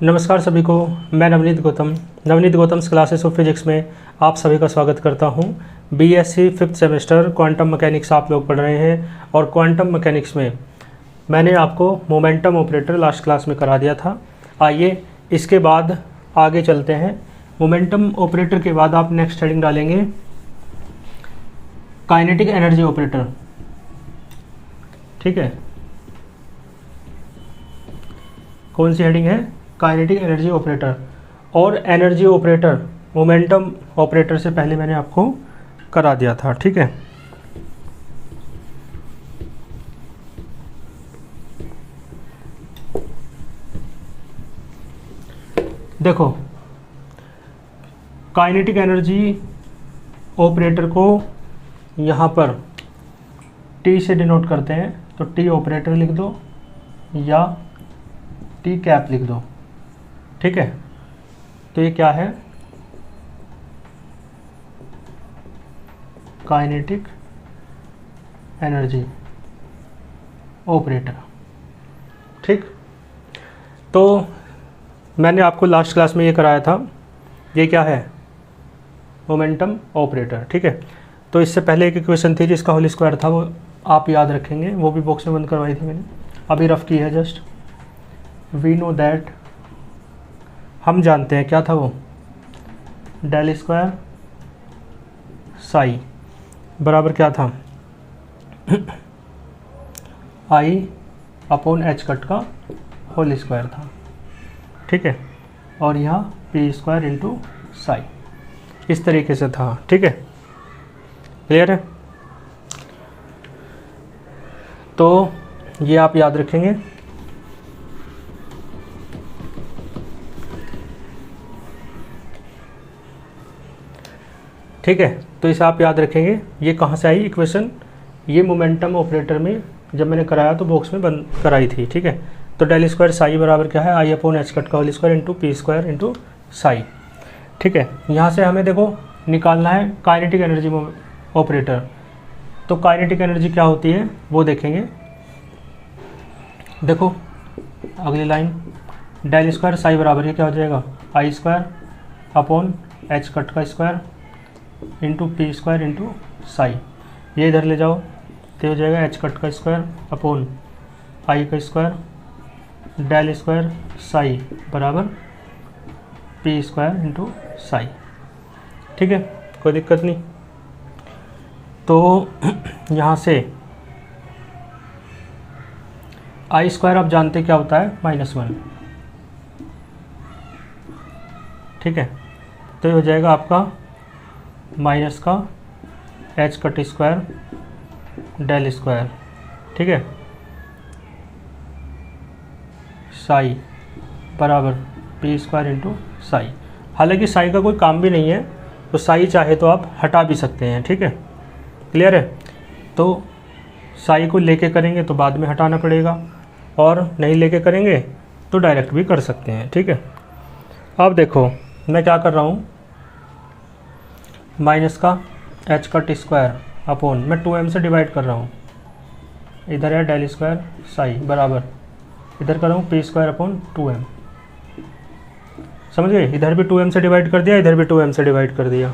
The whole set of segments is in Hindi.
नमस्कार सभी को। मैं Navneet Gautam classes of physics में आप सभी का स्वागत करता हूं। BSc 5th semester quantum mechanics आप लोग पढ़ रहे हैं और क्वांटम मैकेनिक्स में मैंने आपको मोमेंटम ऑपरेटर लास्ट क्लास में करा दिया था। आइए इसके बाद आगे चलते हैं। मोमेंटम ऑपरेटर के बाद आप नेक्स्ट हेडिंग डालेंगे काइनेटिक एनर्जी ऑपरेटर। ठीक है, कौन सी हेडिंग है? Kinetic energy operator. और एनर्जी ऑपरेटर मोमेंटम ऑपरेटर से पहले मैंने आपको करा दिया था। ठीक है, देखो काइनेटिक एनर्जी ऑपरेटर को यहाँ पर टी से डिनोट करते हैं, तो टी ऑपरेटर लिख दो या टी कैप लिख दो। ठीक है, तो ये क्या है? Kinetic energy operator. ठीक, तो मैंने आपको लास्ट क्लास में ये कराया था। ये क्या है? Momentum operator. ठीक है, तो इससे पहले एक इक्वेशन थी जिसका होल स्क्वायर था, वो आप याद रखेंगे, वो भी बॉक्स में बंद करवाई थी मैंने, अभी रफ की है जस्ट। वी नो दैट, हम जानते हैं क्या था वो, डेल स्क्वायर साई बराबर क्या था, आई अपॉन एच कट का होल स्क्वायर था। ठीक है, और यहाँ पी स्क्वायर इंटू साई, इस तरीके से था। ठीक है, क्लियर है? तो ये आप याद रखेंगे। ठीक है, तो इसे आप याद रखेंगे। ये कहाँ से आई इक्वेशन? ये मोमेंटम ऑपरेटर में जब मैंने कराया तो बॉक्स में बंद कराई थी। ठीक है, तो डेल स्क्वायर साई बराबर क्या है, आई अपॉन एच कट का whole square into p square into psi. ठीक है, यहाँ से हमें देखो निकालना है काइनेटिक एनर्जी ऑपरेटर। तो काइनेटिक एनर्जी क्या होती है वो देखेंगे। देखो अगली लाइन, डेल स्क्वायर साई बराबर ये क्या हो जाएगा, आई स्क्वायर अपॉन एच कट का square into p square into Sai. ये इधर ले जाओ तो हो जाएगा एच कट का स्क्वायर अपॉन आई का स्क्वायर डेल स्क्वायर साई बराबर पी स्क्वायर इंटू साई। ठीक है, कोई दिक्कत नहीं। तो यहाँ से आई स्क्वायर आप जानते क्या होता है, -1। ठीक है, तो ये हो जाएगा आपका माइनस का h cut square del square. ठीक है, साई बराबर पी स्क्वायर इंटू साई। हालांकि साई का कोई काम भी नहीं है, तो साई चाहे तो आप हटा भी सकते हैं। ठीक है, क्लियर है? तो साई को लेके करेंगे तो बाद में हटाना पड़ेगा, और नहीं लेके करेंगे तो डायरेक्ट भी कर सकते हैं। ठीक है, अब देखो मैं क्या कर रहा हूँ, माइनस का एच कट स्क्वायर अपॉन, मैं 2m से डिवाइड कर रहा हूँ, इधर है डेल स्क्वायर साई बराबर, इधर कर रहा हूँ पी स्क्वायर अपॉन 2m। समझ गए? इधर भी 2m से डिवाइड कर दिया, इधर भी 2m से डिवाइड कर दिया,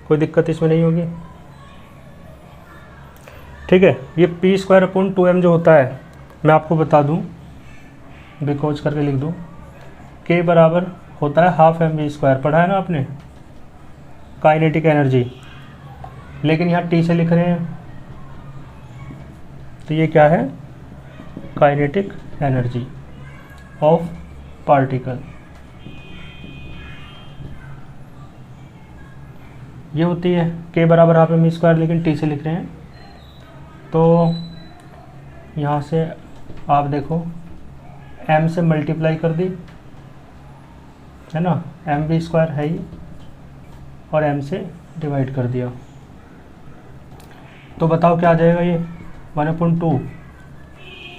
कोई दिक्कत इसमें नहीं होगी। ठीक है, ये पी स्क्वायर अपॉन 2m जो होता है, मैं आपको बता दूँ, बिकॉज करके लिख दूँ, के बराबर होता है हाफ mv स्क्वायर। पढ़ा है ना आपने काइनेटिक एनर्जी, लेकिन यहाँ टी से लिख रहे हैं, तो ये क्या है, काइनेटिक एनर्जी ऑफ पार्टिकल। ये होती है के बराबर हाफ एम स्क्वायर, लेकिन टी से लिख रहे हैं। तो यहाँ से आप देखो m से मल्टीप्लाई कर दी है ना, mv स्क्वायर है ही, और m से डिवाइड कर दिया, तो बताओ क्या आ जाएगा, ये 1/2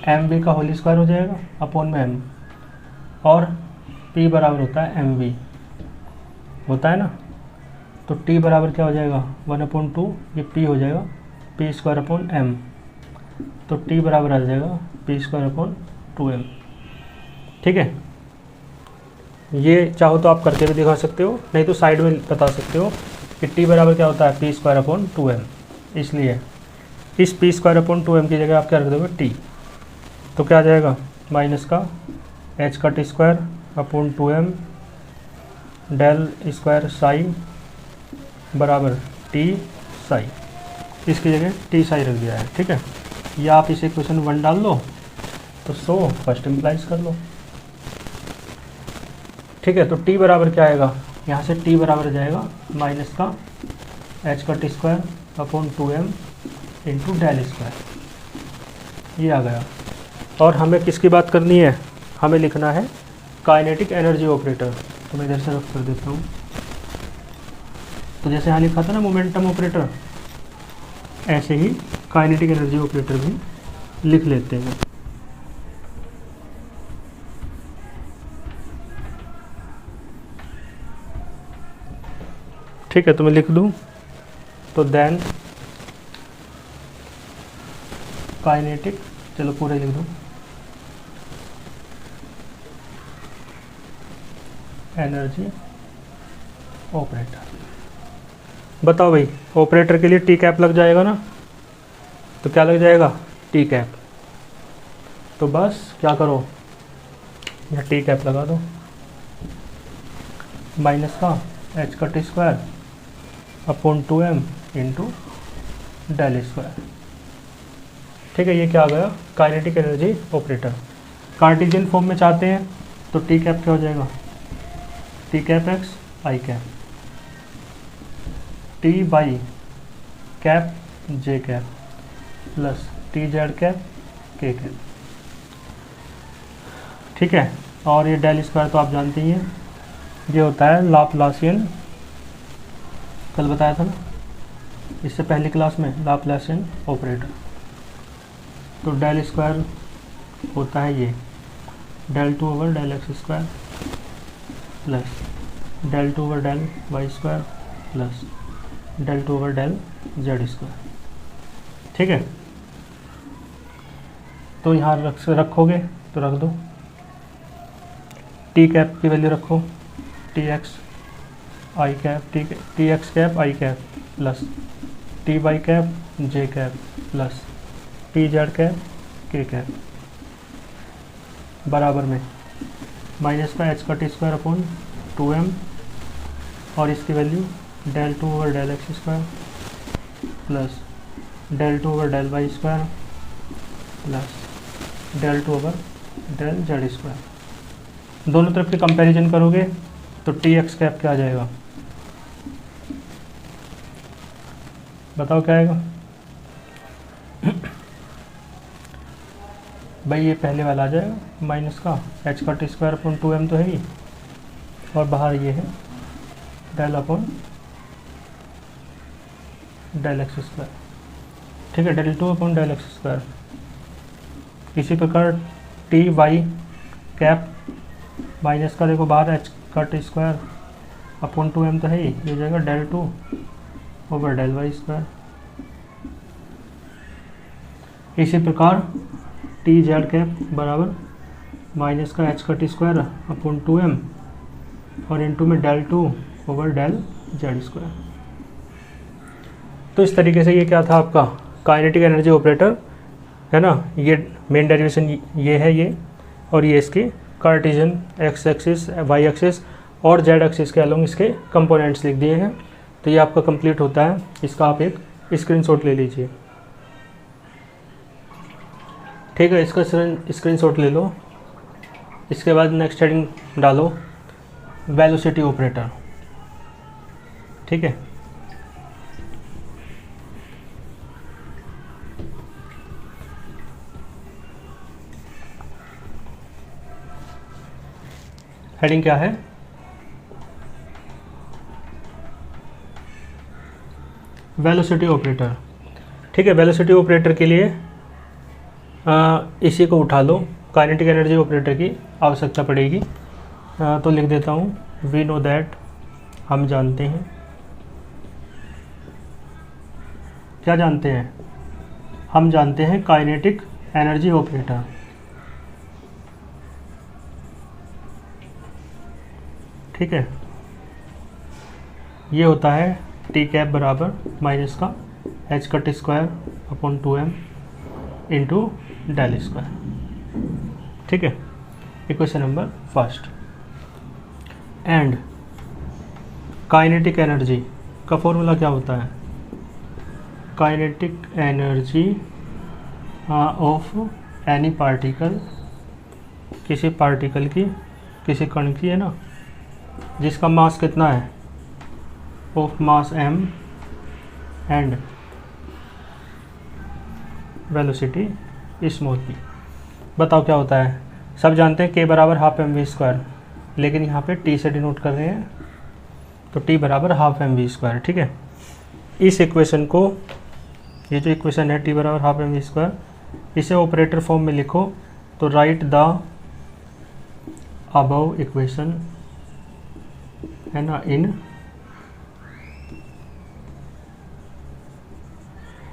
mv का होल स्क्वायर हो जाएगा अपॉन में m, और p बराबर होता है mv, होता है ना, तो t बराबर क्या हो जाएगा 1/2, ये p हो जाएगा p स्क्वायर अपॉन m, तो t बराबर आ जाएगा p² अपॉन 2m। ठीक है, ये चाहो तो आप करके भी दिखा सकते हो, नहीं तो साइड में बता सकते हो कि टी बराबर क्या होता है, p²/2m। इसलिए इस p²/2m की जगह आप क्या रख दोगे, टी। तो क्या आ जाएगा, माइनस का h²/2m डेल स्क्वायर साई बराबर टी साई। इसकी जगह टी साई रख दिया है, ठीक है। या आप इसे क्वेश्चन 1 डाल लो तो सो फर्स्ट इम्प्लाइज कर लो, ठीक है। तो टी बराबर क्या आएगा, यहाँ से टी बराबर हो जाएगा माइनस का h²/2m इंटू डेल स्क्वायर, ये आ गया। और हमें किसकी बात करनी है, हमें लिखना है काइनेटिक एनर्जी ऑपरेटर। तो मैं इधर से रख कर देता हूँ। तो जैसे यहाँ लिखा था ना मोमेंटम ऑपरेटर, ऐसे ही काइनेटिक एनर्जी ऑपरेटर भी लिख लेते हैं। ठीक है, तो मैं लिख दूँ, तो देन काइनेटिक, चलो पूरे लिख दूँ, एनर्जी ऑपरेटर। बताओ भाई, ऑपरेटर के लिए टी कैप लग जाएगा ना, तो क्या लग जाएगा, टी कैप। तो बस क्या करो, या टी कैप लगा दो, माइनस का h²/2m इंटू डेल स्क्वायर, ठीक है। ये क्या आ गया, kinetic energy operator. Cartesian form में चाहते हैं तो टी कैप क्या हो जाएगा, T cap x I cap, T by cap J cap plus T Z cap के कैप, ठीक है। और ये डेल स्क्वायर तो आप जानते ही हैं, ये होता है लाप्लासियन, कल बताया था ना इससे पहली क्लास में, लाप्लासियन ऑपरेटर। तो डेल स्क्वायर होता है ये del 2/del x² plus del 2/del y² plus del 2/del z², ठीक है। तो यहाँ रखोगे तो रख दो, टी कैप की वैल्यू रखो, T X I cap, T X cap I cap plus T Y cap J cap plus T Z cap के कैप बराबर में माइनस का h²/2m और इसकी value del 2/del x² plus del 2/del y² plus del 2/del z²। दोनों तरफ के कंपैरिजन करोगे तो टी एक्स कैप क्या आ जाएगा, बताओ क्या आएगा भाई, ये पहले वाला आ जाएगा माइनस का h²/2m तो है ही, और बाहर ये है del/del x², ठीक है, del 2/del x²। इसी प्रकार टी वाई कैप माइनस का, देखो बाहर h²/2m तो है ही, ये हो जाएगा del 2/del y²। इसी प्रकार टी जेड कैप बराबर माइनस का h²/2m और इनटू में del 2/del z²। तो इस तरीके से ये क्या था आपका काइनेटिक एनर्जी ऑपरेटर, है ना। ये मेन डेरिवेशन ये है ये, और ये इसकी cartesian x axis y axis और जेड एक्सिस के अलोंग इसके कंपोनेंट्स लिख दिए हैं। तो ये आपका कंप्लीट होता है, इसका आप एक स्क्रीनशॉट ले लीजिए, ठीक है। इसका स्क्रीनशॉट ले लो। इसके बाद नेक्स्ट हेडिंग डालो वेलोसिटी ऑपरेटर, ठीक है। हेडिंग क्या है, वेलोसिटी ऑपरेटर, ठीक है। वेलोसिटी ऑपरेटर के लिए इसी को उठा लो, काइनेटिक एनर्जी ऑपरेटर की आवश्यकता पड़ेगी। तो लिख देता हूँ वी नो दैट, हम जानते हैं, क्या जानते हैं, हम जानते हैं काइनेटिक एनर्जी ऑपरेटर, ठीक है। ये होता है टी कैप बराबर माइनस का h cut square upon 2m into del square, ठीक है। Equation number first. And kinetic energy का फॉर्मूला क्या होता है? Kinetic energy of any particle, किसी पार्टिकल की, किसी कण की है ना, जिसका मास कितना है, of mass m and velocity small p। बताओ क्या होता है? सब जानते हैं k बराबर हाफ एम वी स्क्वायर, लेकिन यहाँ पे t से डिनोट कर रहे हैं, तो t बराबर हाफ एम वी स्क्वायर, ठीक है। इस इक्वेशन को, ये जो इक्वेशन है t बराबर हाफ एम वी स्क्वायर, इसे ऑपरेटर फॉर्म में लिखो तो राइट द अबव इक्वेशन, है ना, इन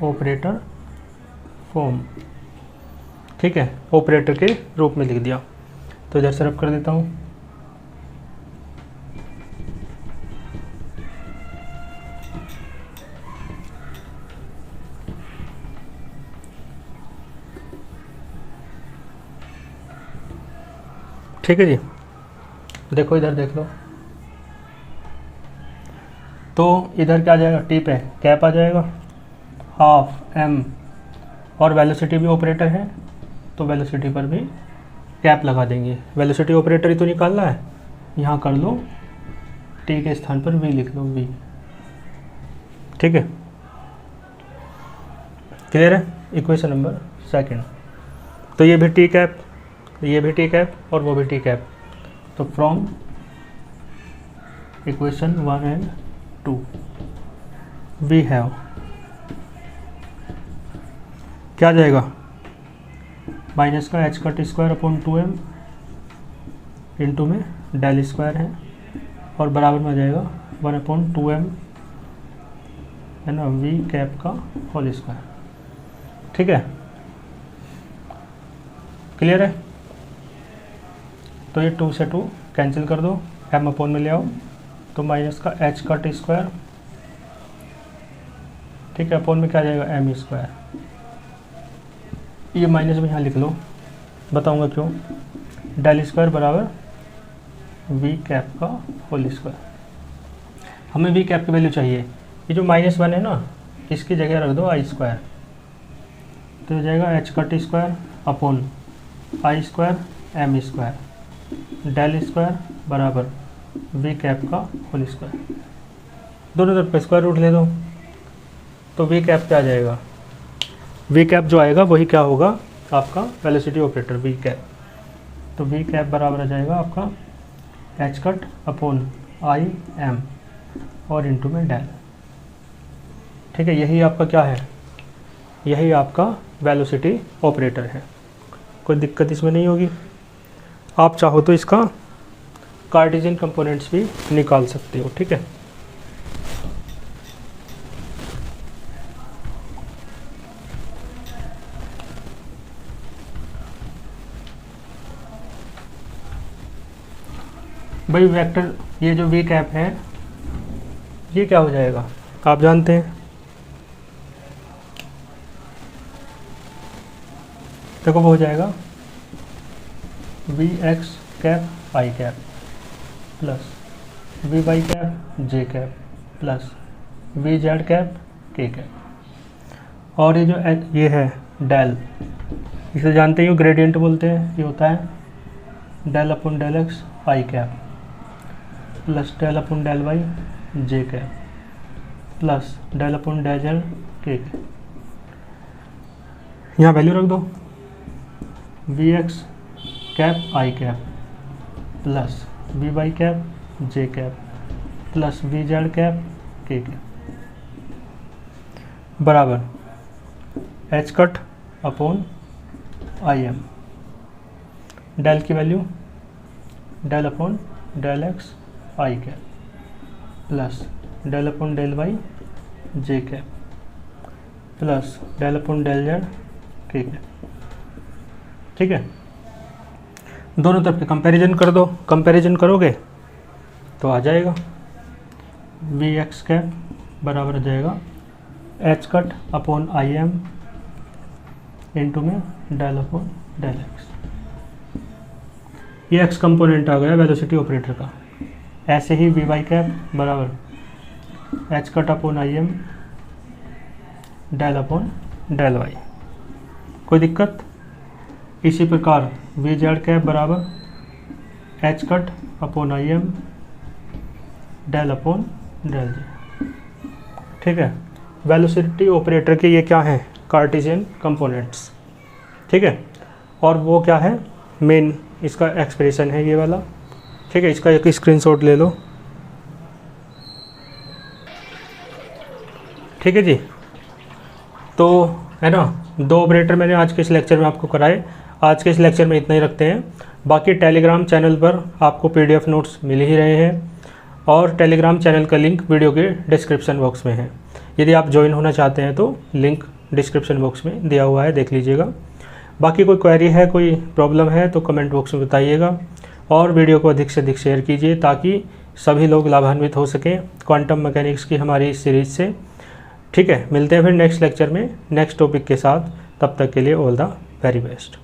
ऑपरेटर फॉर्म, ठीक है। ऑपरेटर के रूप में लिख दिया, तो इधर से रब कर देता हूँ। ठीक है जी, देखो इधर देख लो, तो इधर क्या आ जाएगा, टी पे कैप आ जाएगा, हाफ एम, और वेलोसिटी भी ऑपरेटर है तो वेलोसिटी पर भी कैप लगा देंगे। वेलोसिटी ऑपरेटर ही तो निकालना है, यहाँ कर लो, टी के स्थान पर वी लिख लो, वी, ठीक है। क्लियर है? Equation number second. तो ये भी टी कैप, ये भी टी कैप और वो भी टी कैप, तो from equation 1 and 2 we have, क्या जाएगा, माइनस का h cut square upon 2m into में डेल स्क्वायर है, और बराबर में आ जाएगा 1/2m, है ना, वी कैप का होल स्क्वायर, ठीक है। क्लियर है? तो ये 2 से 2 कैंसिल कर दो, m अपॉन में ले आओ, तो माइनस का एच कट स्क्वायर, ठीक है, अपॉन में क्या आ जाएगा, m स्क्वायर। ये माइनस में यहाँ लिख लो, बताऊंगा क्यों। डेल स्क्वायर बराबर वी कैप का होल स्क्वायर। हमें वी कैप की वैल्यू चाहिए, ये जो -1 है ना, इसकी जगह रख दो आई स्क्वायर, तो हो जाएगा H cut square upon i square m square del square बराबर वी कैप का होल स्क्वायर। दोनों तरफ पे स्क्वायर रूट ले दो, तो वी कैप क्या आ जाएगा, वी कैप जो आएगा वही क्या होगा, आपका वेलोसिटी ऑपरेटर वी कैप। तो वी कैप बराबर आ जाएगा आपका H cut upon I M और इंटू में डेल, ठीक है। यही आपका क्या है, यही आपका वेलोसिटी ऑपरेटर है। कोई दिक्कत इसमें नहीं होगी। आप चाहो तो इसका कार्टेशियन कंपोनेंट्स भी निकाल सकते हो, ठीक है। भाई वेक्टर, ये जो वी कैप है ये क्या हो जाएगा, आप जानते हैं, देखो वो हो जाएगा v x cap I cap plus we Y cap J cap plus V Z cap के कैप। और ये जो ये है डेल, इसे जानते हो ग्रेडियंट बोलते हैं, ये होता है del upon del X I cap plus del upon del Y J cap plus del upon del Z के कैप। यहाँ वैल्यू रख दो, V x cap I cap plus we Y cap J cap plus V Z cap के कैप बराबर H cut upon I M, del की value del upon del X I cap plus del upon del Y J cap plus del upon del Z के कैप, ठीक है। दोनों तरफ के कंपैरिजन कर दो, कंपैरिजन करोगे तो आ जाएगा वी एक्स कैप बराबर आ जाएगा H cut upon I M into में डेल अपॉन डेल एक्स। ये एक्स कंपोनेंट आ गया वेलोसिटी ऑपरेटर का। ऐसे ही वी वाई कैप बराबर H cut upon I M del upon del Y. कोई दिक्कत? इसी प्रकार वी जेड कैप बराबर H cut upon I M del upon del G. ठीक है, वेलोसिटी ऑपरेटर के ये क्या हैं? Cartesian components. ठीक है, और वो क्या है? मेन इसका एक्सप्रेशन है ये वाला। ठीक है, इसका एक स्क्रीनशॉट ले लो। ठीक है जी, तो है ना, 2 ऑपरेटर मैंने आज के इस लेक्चर में आपको कराए। आज के इस लेक्चर में इतना ही रखते हैं। बाकी टेलीग्राम चैनल पर आपको PDF नोट्स मिल ही रहे हैं और टेलीग्राम चैनल का लिंक वीडियो के डिस्क्रिप्शन बॉक्स में है। यदि आप ज्वाइन होना चाहते हैं तो लिंक डिस्क्रिप्शन बॉक्स में दिया हुआ है, देख लीजिएगा। बाकी कोई क्वेरी है, कोई प्रॉब्लम है तो कमेंट बॉक्स में बताइएगा और वीडियो को अधिक से अधिक शेयर कीजिए ताकि सभी लोग लाभान्वित हो सकें क्वांटम मैकेनिक्स की हमारी इस सीरीज से। ठीक है, मिलते हैं फिर नेक्स्ट लेक्चर में नेक्स्ट टॉपिक के साथ। तब तक के लिए ऑल द वेरी बेस्ट।